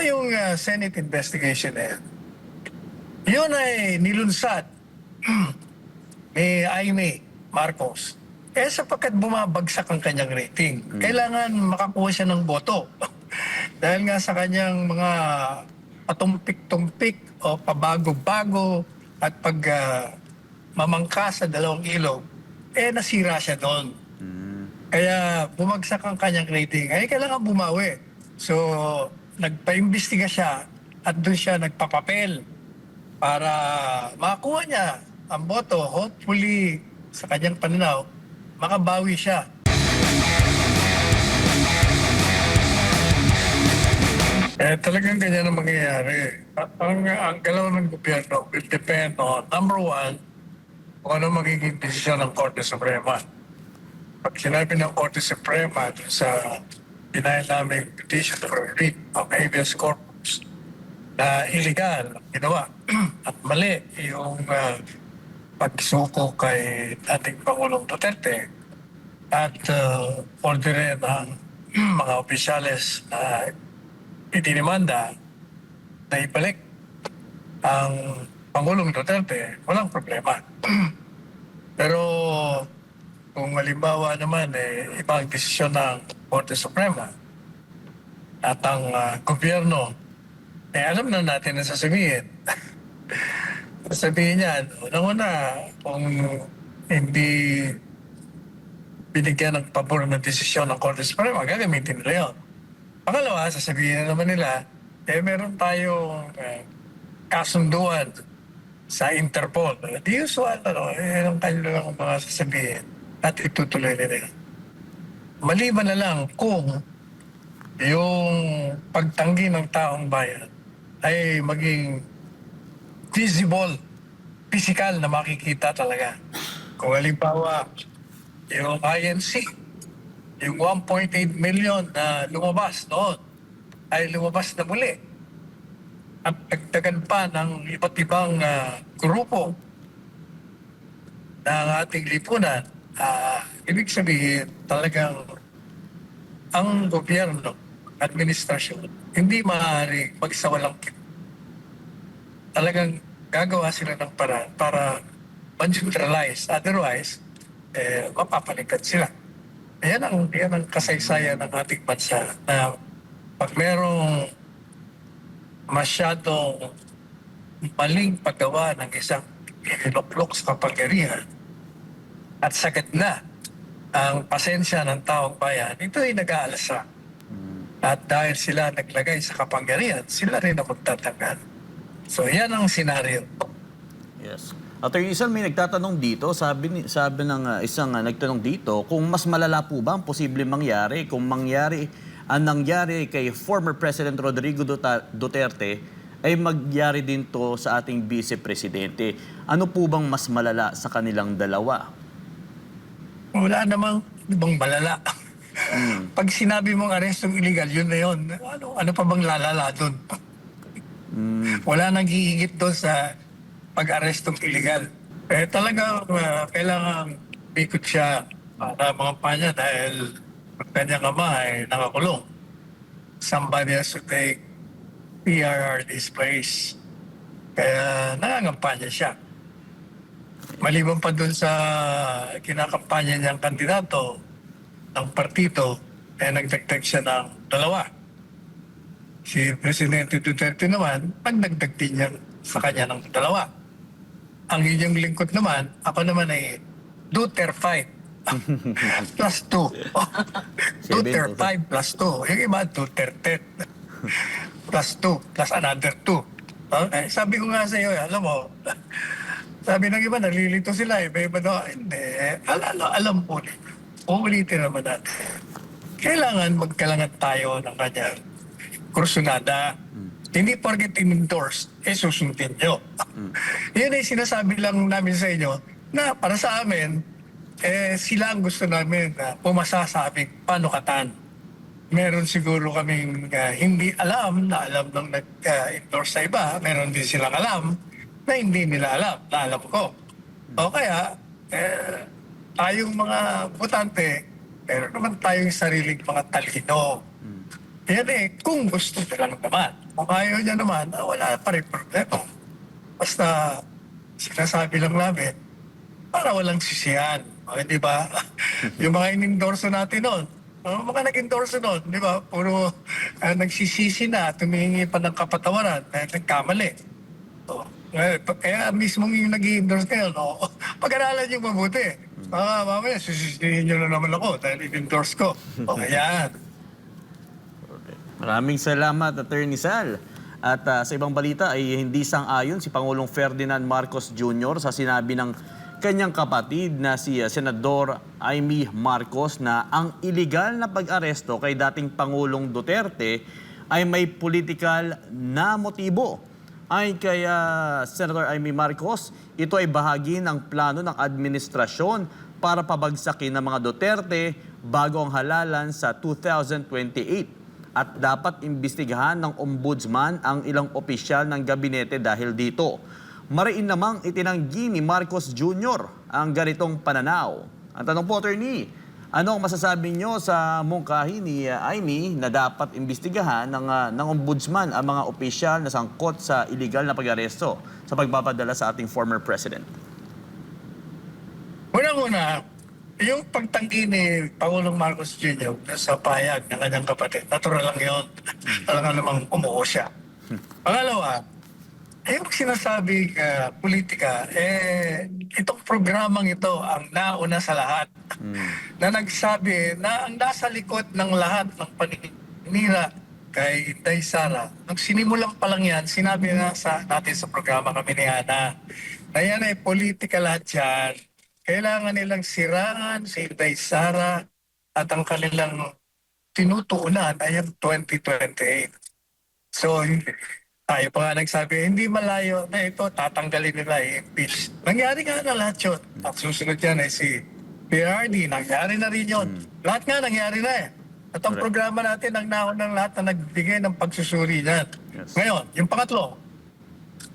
yung Senate investigation na yan, yun ay nilunsad ni Jaime Marcos. Sapagkat bumabagsak ang kanyang rating, kailangan makakuha siya ng boto. Dahil nga sa kanyang mga patumpik-tumpik o pabago-bago at pag mamangka sa dalawang ilog, nasira siya doon. Kaya bumagsak ang kanyang rating. Kailangan bumawi. So, nagpa-imbestiga siya at doon siya nagpapapel para makakuha niya ang boto. Hopefully, sa kanyang pananaw, makabawi siya. Talagang ganyan ang mangyayari. Ang galaw ng gobyerno will depend on, number one, kung ano magiging desisyon ng Korte Suprema. Pag sinabi ng Korte Suprema sa denial namin petition for writ of habeas corpus na illegal ang ginawa at mali yung pagsuko kay ating Pangulong Duterte at orderin ang mga opisyales na itinimanda na ibalik ang Pangulong Duterte, walang problema. Pero kung halimbawa naman ibang desisyon ng Korte Suprema at ang gobyerno, alam na natin na sasabihin. Sabihin niyan, unang-una, kung hindi binigyan ng pabor ng desisyon ng Korte Suprema, gagamitin nila yun. Pangalawa, sasabihin na naman nila, meron tayong kasunduan sa Interpol. The usual, ang kanilang mga sasabihin at itutuloy nila. Maliban na lang kung yung pagtanggi ng taong bayan ay maging visible, physical na makikita talaga. Kung halimbawa, yung INC, yung 1.8 million na lumabas noon, ay lumabas na muli. At dagdagan pa ng iba't ibang grupo ng ating lipunan, ibig sabihin talagang ang gobyerno, administrasyon, hindi maaari magsawalang talagang gagawa sila ng paraan para ma-neutralize. Otherwise, mapapalitan sila. Yan ang kasaysayan ng ating bansa na pag merong masyadong maling paggawa ng isang iloklok sa kapangyarihan at sagad na ang pasensya ng taong bayan, ito ay nag-aalasa. At dahil sila naglagay sa kapangyarihan, sila rin ang magtatanggal. So yan ang senaryo. Yes. Attorney Isan, may nagtatanong dito, sabi ng isang nagtanong dito, kung mas malala po ba ang posible mangyari kung ang nangyari kay former President Rodrigo Duterte ay magyari din to sa ating vice-presidente. Ano po bang mas malala sa kanilang dalawa? Wala namang ibang malala. Pag sinabi mong arestong illegal, yun na yun. Ano pa bang lalala doon? Wala nang hihigit doon sa pag-arestong illegal. Talagang kailangan ikot siya para mga panya dahil ang kanyang ama ay nakakulong. Somebody has to take PRR this place. Kaya nangangampanya siya. Maliban pa dun sa kinakampanya niyang kandidato ng partido, nagdagdag siya ng dalawa. Si Presidente Duterte naman, nagdagdag din niya sa kanya ng dalawa. Ang inyong lingkod naman, ako naman ay Duterte 5 plus 2. Duterte 5 plus 2. Yung iba, Duterte plus 2 plus another 2. Sabi ko nga sa iyo, alam mo, sabi ng iba, nalilito sila. Iba daw, hindi. Alam po. Uulitin naman natin. Kailangan magkalangan tayo ng kanyang kursunada. Hindi porket in-endorse, susundin nyo. Yun ay sinasabi lang namin sa inyo na para sa amin, sila ang gusto namin na pumasa sa aming panukatan. Meron siguro kaming hindi alam na alam nang nag-endorse sa iba. Meron din silang alam na hindi nila alam, na alam ko. O kaya, tayong mga botante, meron naman tayong sariling mga talino. Yan kung gusto nila naman. Kung ayaw niya naman, wala pa rin problema. Basta sinasabi lang namin, para walang sisihan. O, di ba? Yung mga in-endorso natin noon, mga nag-endorso noon, di ba? Puro nagsisisi na, tumihingi pa ng kapatawaran dahil nagkamali. O, kaya mismo yung nag-endorse kayo, no? Pag-aralan niyo mabuti. Mamaya, sisisihin niyo na naman ako dahil in-endorse ko. O, ayan. Maraming salamat, Attorney Sal. At sa ibang balita ay hindi sang-ayon si Pangulong Ferdinand Marcos Jr. sa sinabi ng kanyang kapatid na si Senador Amy Marcos na ang iligal na pag-aresto kay dating Pangulong Duterte ay may political na motibo. Ayon kay Senator Amy Marcos, ito ay bahagi ng plano ng administrasyon para pabagsakin ng mga Duterte bago ang halalan sa 2028. At dapat imbestigahan ng ombudsman ang ilang opisyal ng gabinete dahil dito. Mariin namang itinanggi ni Marcos Jr. ang ganitong pananaw. Ang tanong po, Attorney, ano ang masasabi nyo sa mungkahi ni Amy na dapat imbestigahan ng ombudsman ang mga opisyal na sangkot sa illegal na pag-aresto sa pagpapadala sa ating former president? Una-una, yung pagtanggi ni Pangulong Marcos Jr. sa payag ng kanyang kapatid, natural lang yun. Talaga namang umuo siya. Pangalawa, yung sinasabi politika, itong programang ito ang nauna sa lahat. Na nagsabi na ang nasa likod ng lahat ng paninira kay Inday Sara, nung sinimulan pa lang yan, sinabi na natin sa programa kami ni Ana, na yan ay politika lahat yan. Kailangan nilang siraan si Inday Sara at ang kanilang tinutuunan ay ang 2028. So, tayo pa nga nagsabi, hindi malayo na ito, tatanggalin nila i-impeach. Nangyari nga na lahat yun. At susunod yan ay si PRD, nangyari na rin yun. Lahat nga nangyari na eh. At ang programa natin ang naunang lahat na nagbigay ng pagsusuri niyan. Yes. Ngayon, yung pangatlo,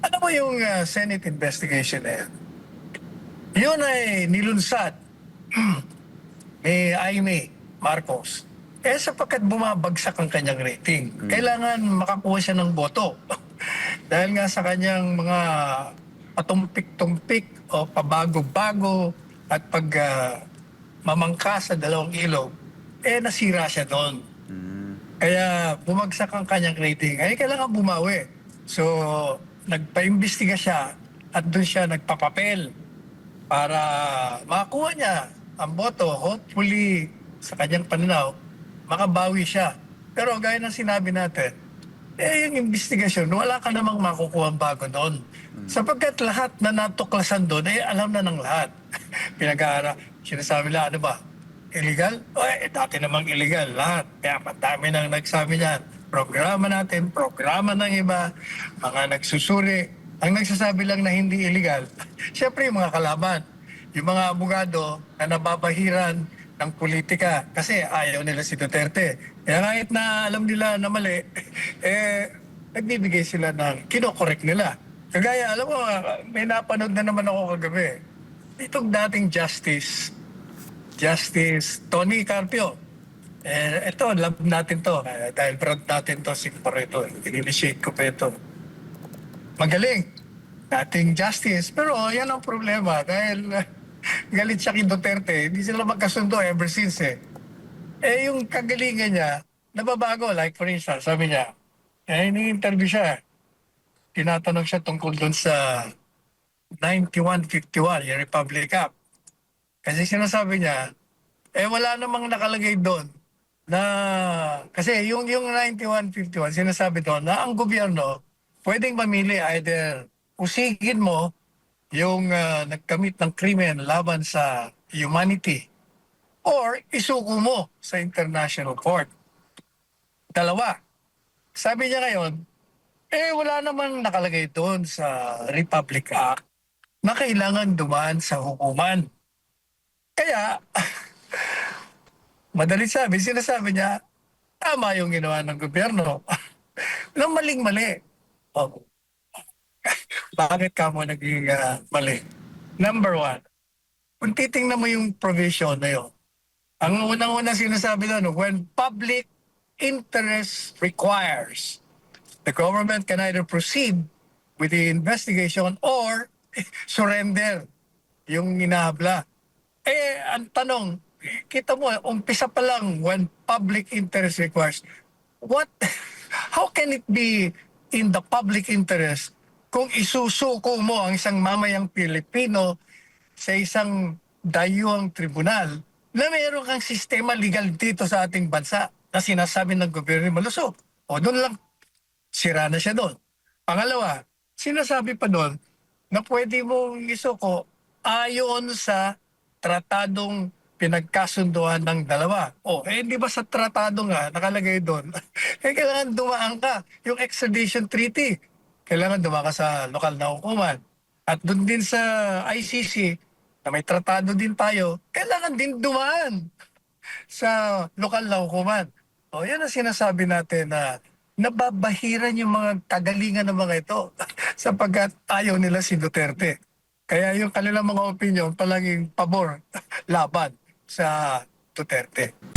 ano mo yung Senate investigation na yan? Yun ay nilunsad ni Amy Marcos. Sapagkat bumabagsak ang kanyang rating, kailangan makakuha siya ng boto. Dahil nga sa kanyang mga patumpik-tumpik o pabago-bago at pag mamangka sa dalawang ilog, nasira siya doon. Kaya bumagsak ang kanyang rating. Kailangan bumawi. So, nagpa-imbestiga siya at doon siya nagpapapel para makakuha niya ang boto. Hopefully, sa kanyang pananaw, makabawi siya. Pero gaya ng sinabi natin, yung investigasyon, wala ka namang makukuha bago doon. Sapagkat lahat na natuklasan doon, alam na ng lahat. Pinag-aara, sinasabi lang, ano ba? Illegal? Dati namang illegal, lahat. Kaya madami nang nagsabi niyan. Programa natin, programa ng iba, mga nagsusuri. Ang nagsasabi lang na hindi illegal, siyempre yung mga kalaban, yung mga abogado na nababahiran ng politika kasi ayaw nila si Duterte. Kaya kahit na alam nila na mali, nagbibigay sila ng kinokorek nila. Kagaya, alam mo, may napanood na naman ako kagabi. Itong dating Justice Tony Carpio. Ito, love natin to. Dahil proud natin to, ito. In-initiate ko pa ito. Magaling. Dating Justice. Pero yan ang problema. Dahil galit siya kay Duterte, hindi sila magkasundo ever since yung kagalingan niya, nababago. Like for instance, sabi niya, ini-interview siya. Tinatanong siya tungkol doon sa 9151, yung Republic Act. Kasi sinasabi niya, wala namang nakalagay doon na, kasi yung 9151, sinasabi doon na ang gobyerno pwedeng mamili either usigin mo yung nagkamit ng krimen laban sa humanity or isuko mo sa international court. Dalawa. Sabi niya ngayon, wala namang nakalagay doon sa Republic Act na kailangan dumaan sa hukuman. Kaya, madali sinasabi niya, tama yung ginawa ng gobyerno. Nang maling-mali. Bakit ka mo naging mali? Number one, kung titingnan mo yung provision na yun, ang unang-unang sinasabi doon, when public interest requires the government can either proceed with the investigation or surrender yung inahabla. Ang tanong, kita mo, umpisa pa lang when public interest requires, what, how can it be in the public interest kung isusuko mo ang isang mamayang Pilipino sa isang dayuhang tribunal na mayroon kang sistema legal dito sa ating bansa na sinasabi ng gobyerno ni Malusog. O doon lang, sira na siya doon. Pangalawa, sinasabi pa doon na pwede mong isuko ayon sa tratadong pinagkasunduan ng dalawa. Hindi ba sa tratado nga, nakalagay doon, kailangan dumaan ka. Yung extradition treaty, kailangan dumaan ka sa lokal na hukuman. At doon din sa ICC, na may tratado din tayo, kailangan din dumaan sa lokal na hukuman. Yan ang sinasabi natin na nababahiran yung mga kagalingan ng mga ito sapagkat ayaw nila si Duterte. Kaya yung kanilang mga opinion palaging pabor, laban sa Duterte.